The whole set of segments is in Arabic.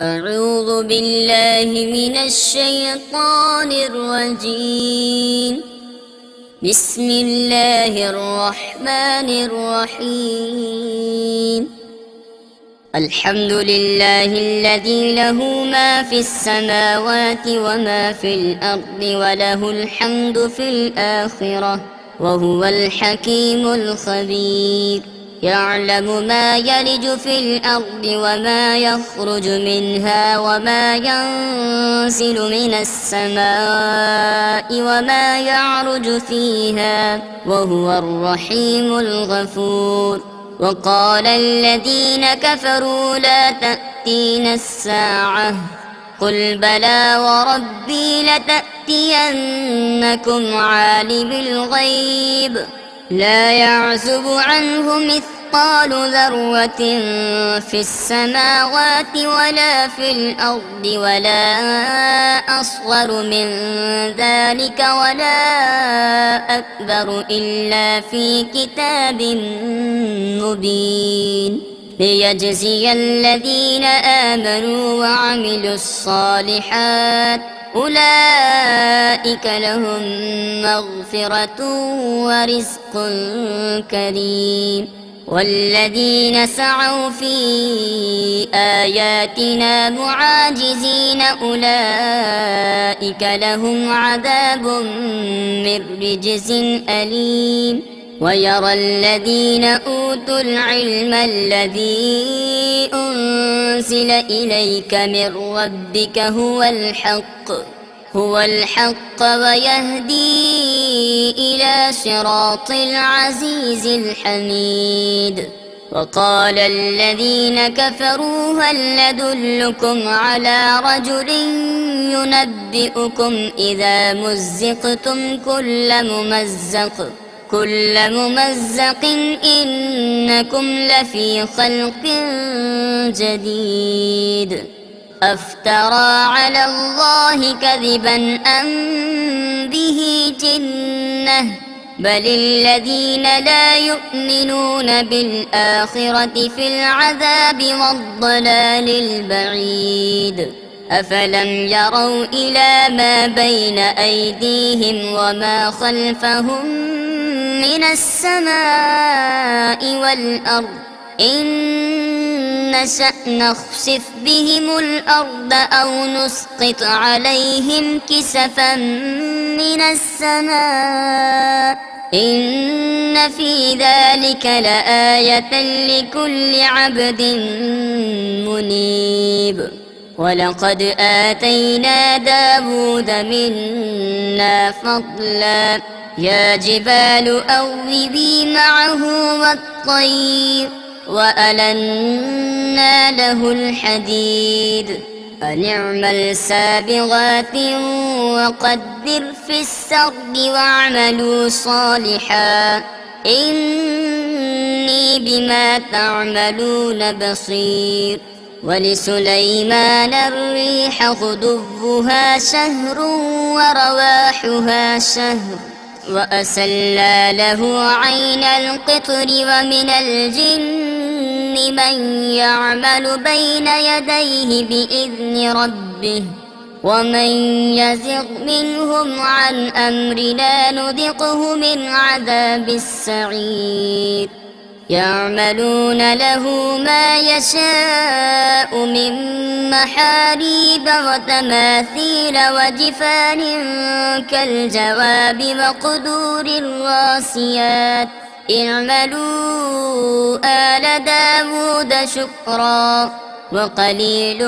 أعوذ بالله من الشيطان الرجيم. بسم الله الرحمن الرحيم. الحمد لله الذي له ما في السماوات وما في الأرض وله الحمد في الآخرة وهو الحكيم الخبير. يعلم ما يلج في الأرض وما يخرج منها وما ينزل من السماء وما يعرج فيها وهو الرحيم الغفور. وقال الذين كفروا لا تأتينا الساعة قل بلى وربي لتأتينكم عالم الغيب لا يعزب عنه مثقال ذرة في السماوات ولا في الأرض ولا أصغر من ذلك ولا أكبر إلا في كتاب مبين ليجزي الذين آمنوا وعملوا الصالحات أولئك لهم مغفرة ورزق كريم. والذين سعوا في آياتنا معاجزين أولئك لهم عذاب من رجز أليم. ويرى الذين أوتوا العلم الذي أنزل إليك من ربك هو الحق ويهدي إلى صراط العزيز الحميد. وقال الذين كفروا هل ندلكم على رجل ينبئكم إذا مزقتم كل ممزق إنكم لفي خلق جديد. أفترى على الله كذبا أم به جنة بل الذين لا يؤمنون بالآخرة في العذاب والضلال البعيد. أفلم يروا إلى ما بين أيديهم وما خلفهم من السماء والأرض إن نشأ نخسف بهم الأرض أو نسقط عليهم كسفا من السماء إن في ذلك لآية لكل عبد منيب. ولقد آتينا داود منا فضلا يا جبال أوبي معه والطير وألنا له الحديد أن اعمل سابغات وقدر في السرد واعملوا صالحا إني بما تعملون بصير. ولسليمان الريح غدوها شهر ورواحها شهر وأسلنا له عين القطر ومن الجن من يعمل بين يديه بإذن ربه ومن يزغ منهم عن أمرنا نذقه من عذاب السعير. يعملون له ما يشاء من محاريب وتماثيل وجفان كالجواب وقدور الراسيات اعملوا آل داود شكرا وقليل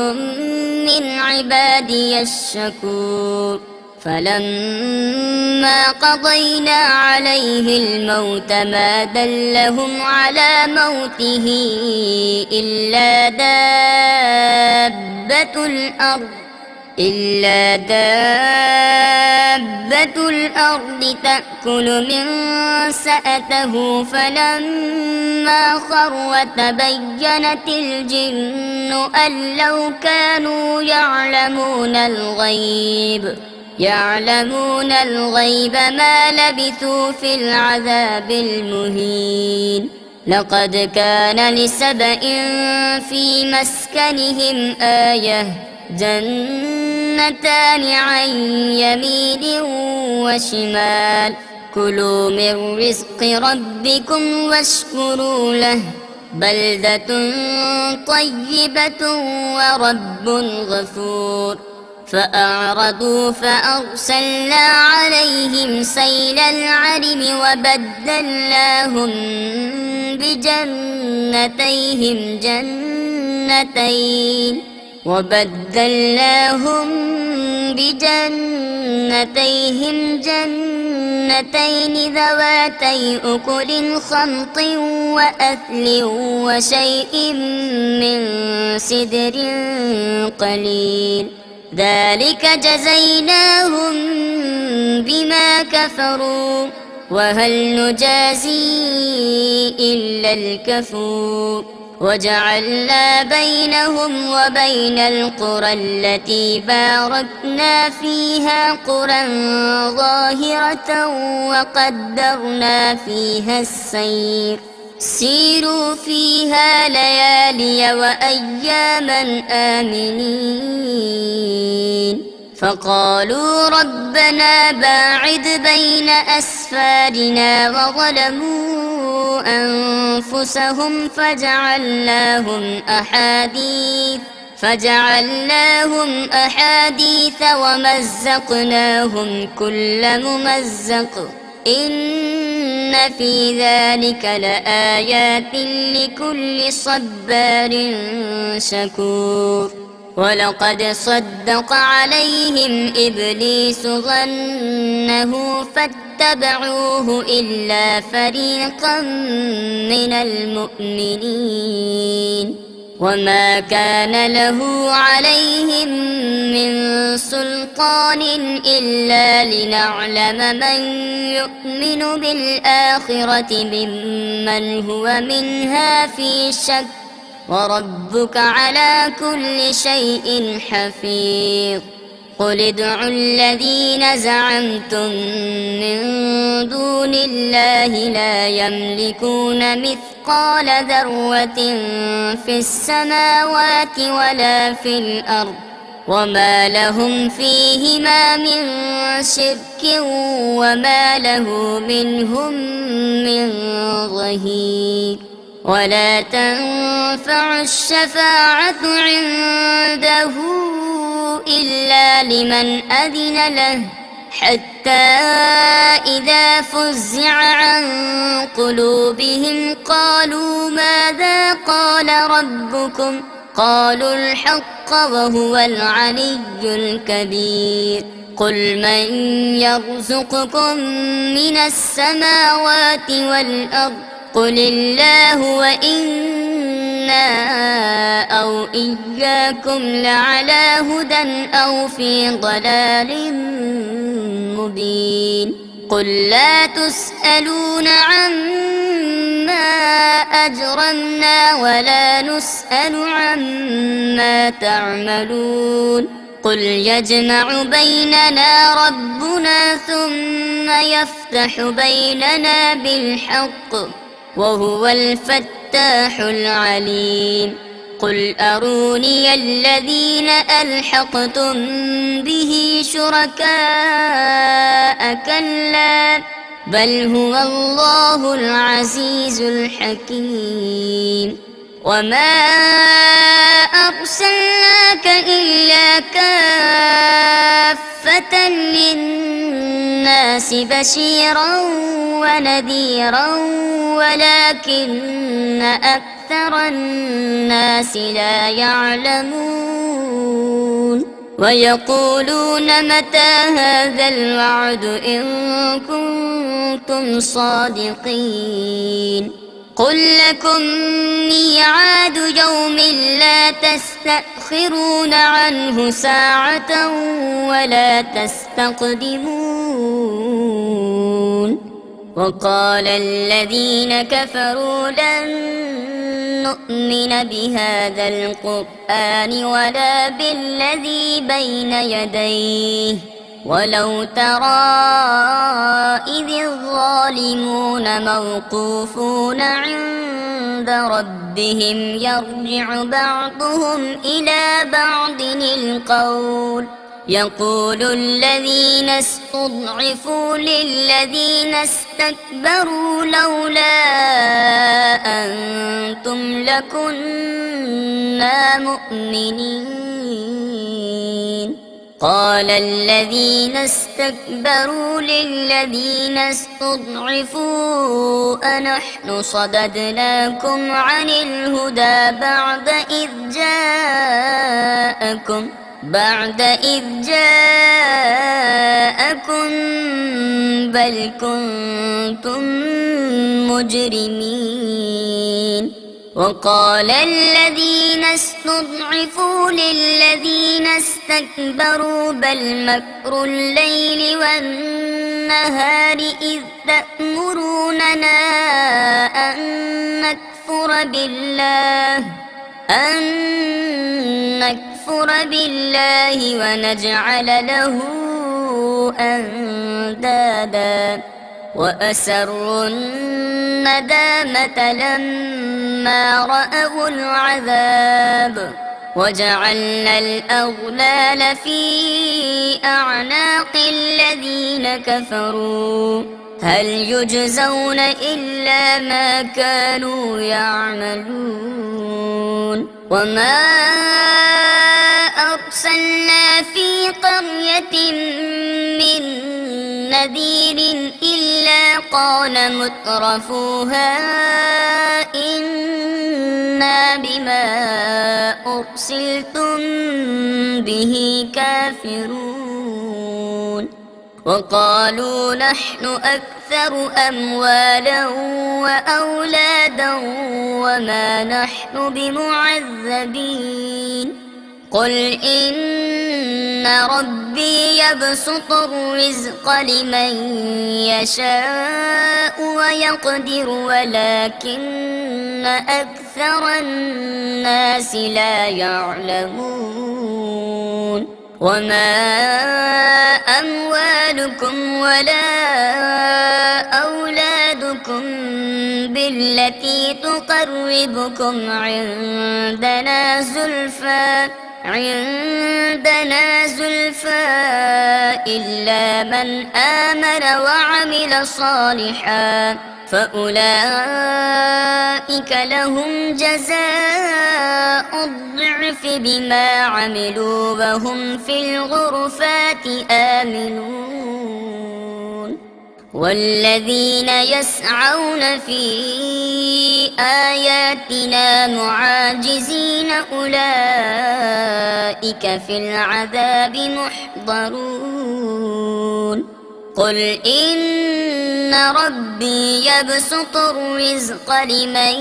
من عبادي الشكور. فلما قضينا عليه الموت ما دلهم على موته إلا دابة الأرض تأكل من سأته فلما خر تبينت الجن أن لو كانوا يعلمون الغيب ما لبثوا في العذاب المهين. لقد كان لسبإ في مسكنهم آية جنتان عن يمين وشمال كلوا من رزق ربكم واشكروا له بلدة طيبة ورب غفور فأعرضوا فأرسلنا عليهم سيل العرم وبدلناهم بجنتيهم جنتين ذواتي أكل خمط وأثل وشيء من سدر قليل ذلك جزيناهم بما كفروا وهل نجازي إلا الكفور وجعلنا بينهم وبين القرى التي باركنا فيها قرى ظاهرة وقدرنا فيها السير سيروا فيها ليالي وأياما آمنين فقالوا ربنا باعد بين أسفارنا وظلموا أنفسهم فجعلناهم أحاديث ومزقناهم كل ممزق إن في ذلك لآيات لكل صبار شكور ولقد صدق عليهم إبليس ظنه فاتبعوه إلا فريقا من المؤمنين وما كان له عليهم من سلطان إلا لنعلم من يؤمن بالآخرة ممن هو منها في شك وربك على كل شيء حفيظ قل ادعوا الذين زعمتم من دون الله لا يملكون مثقال ذرة في السماوات ولا في الأرض وما لهم فيهما من شرك وما له منهم من ظهير ولا تنفع الشفاعة عنده إلا لمن أذن له حتى إذا فزع عن قلوبهم قالوا ماذا قال ربكم قالوا الحق وهو العلي الكبير قل من يرزقكم من السماوات والأرض قل الله وإنا أو إياكم لعلى هدى أو في ضلال مبين قل لا تسألون عما أجرمنا ولا نسأل عما تعملون قل يجمع بيننا ربنا ثم يفتح بيننا بالحق وهو الفتاح العليم قل أروني الذين ألحقتم به شركاء كلا بل هو الله العزيز الحكيم وما أرسلناك إلا كافة للناس بشيرا ونذيرا ولكن أكثر الناس لا يعلمون ويقولون متى هذا الوعد إن كنتم صادقين قل لكم ميعاد يوم لا تستأخرون عنه ساعة ولا تستقدمون وقال الذين كفروا لن نؤمن بهذا القرآن ولا بالذي بين يديه ولو ترى إذ الظالمون موقوفون عند ربهم يرجع بعضهم إلى بعض القول يقول الذين استضعفوا للذين استكبروا لولا أنتم لكنا مؤمنين قال الذين استكبروا للذين استضعفوا أنحن صددناكم عن الهدى بعد إذ جاءكم بل كنتم مجرمين وقال الذين استضعفوا للذين استكبروا بل مكر الليل والنهار إذ تأمروننا أن نكفر بالله ونجعل له أندادا وأسروا الندامة لما رأوا العذاب وجعلنا الأغلال في أعناق الذين كفروا هل يجزون إلا ما كانوا يعملون وما أرسلنا في قرية من نذير إلا قال مترفوها إنا بما أرسلتم به كافرون وقالوا نحن أكثر أموالا وأولادا وما نحن بمعذبين قل إن ربي يبسط الرزق لمن يشاء ويقدر ولكن أكثر الناس لا يعلمون وما أموالكم ولا أولادكم بالتي تقربكم عندنا زلفى إلا من آمن وعمل صالحا فأولئك لهم جزاء الضعف بما عملوا وهم في الغرفات آمنون والذين يسعون في آياتنا معاجزين أولئك في العذاب محضرون قل إن ربي يبسط الرزق لمن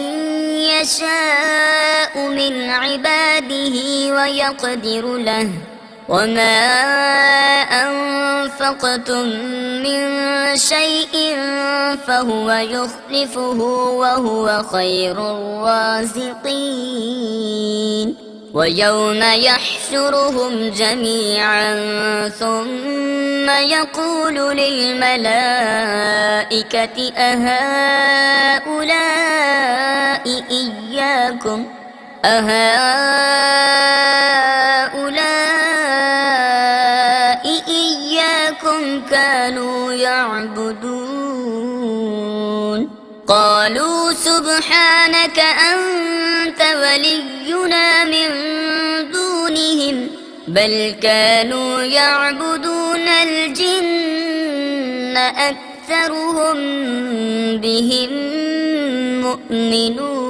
يشاء من عباده ويقدر له وما أنفقتم من شيء فهو يخلفه وهو خير الرازقين ويوم يحشرهم جميعا ثم يقول للملائكة أهؤلاء إياكم كانوا يعبدون قالوا سبحانك أنت ولينا من دونهم بل كانوا يعبدون الجن أكثرهم بهم مؤمنون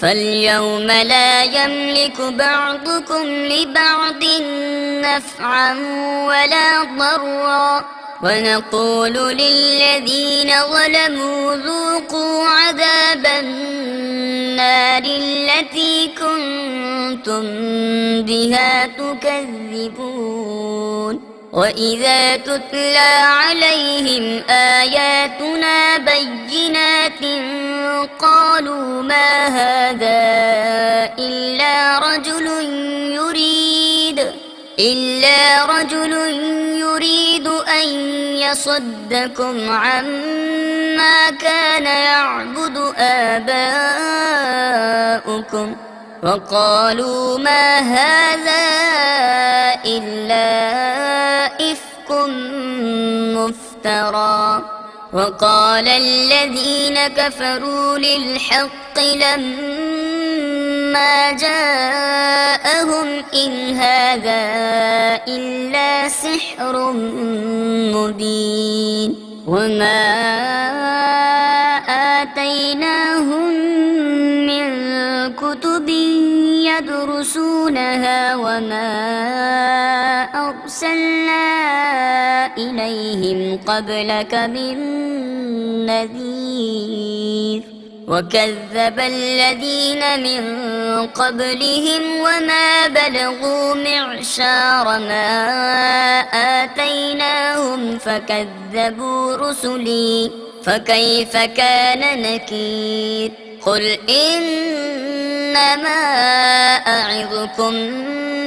فاليوم لا يملك بعضكم لبعض نفعا ولا ضرا ونقول للذين ظلموا ذوقوا عذاب النار التي كنتم بها تكذبون وإذا تتلى عليهم آياتنا بينات قالوا ما هذا إلا رجل يريد إلا رجل يريد أن يصدكم عما كان يعبد آباؤكم وقالوا ما هذا إلا إفك مفترى وقال الذين كفروا للحق لما جاءهم إن هذا إلا سحر مبين وما آتيناهم من كتب يدرسونها وما أرسلنا إليهم قبلك من نذير وكذب الذين من قبلهم وما بلغوا معشار ما آتيناهم فكذبوا رسلي فكيف كان نكير قل إنما أعظكم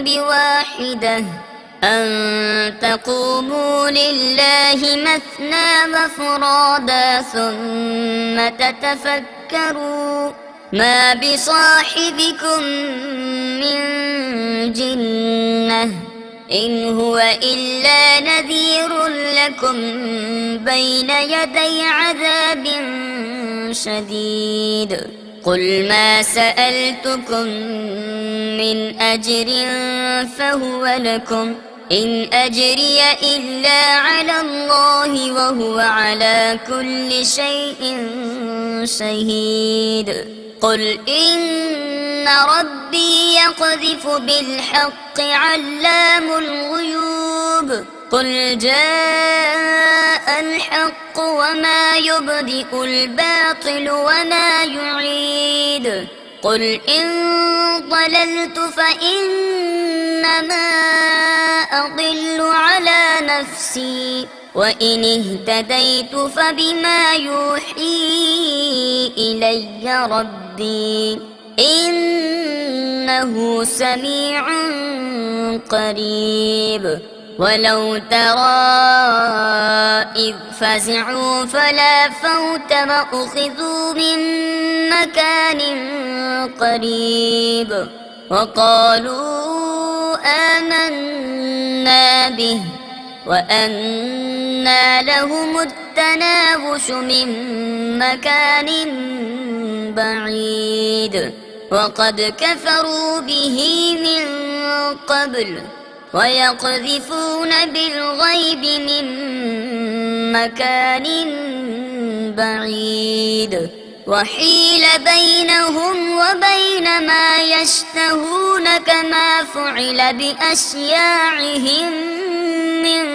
بواحدة أن تقوموا لله مثنى وفرادا ثم تتفكروا ما بصاحبكم من جنة إن هو إلا نذير لكم بين يدي عذاب شديد قل ما سألتكم من أجر فهو لكم إن أجري إلا على الله وهو على كل شيء شهيد قل إن ربي يقذف بالحق علام الغيوب قل جاء الحق وما يبدئ الباطل وما يعيد قل إن ضللت فإنما أضل على نفسي وإن اهتديت فبما يوحي إلي ربي إنه سميع قريب ولو ترى إذ فزعوا فلا فوت وأخذوا من مكان قريب وقالوا آمنا به وأنى لهم التناوش من مكان بعيد وقد كفروا به من قبل ويقذفون بالغيب من مكان بعيد وحيل بينهم وبين ما يشتهون كما فعل بأشياعهم من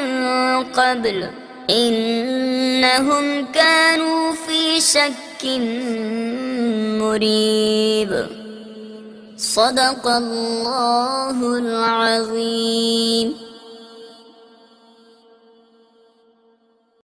قبل إنهم كانوا في شك مريب صدق الله العظيم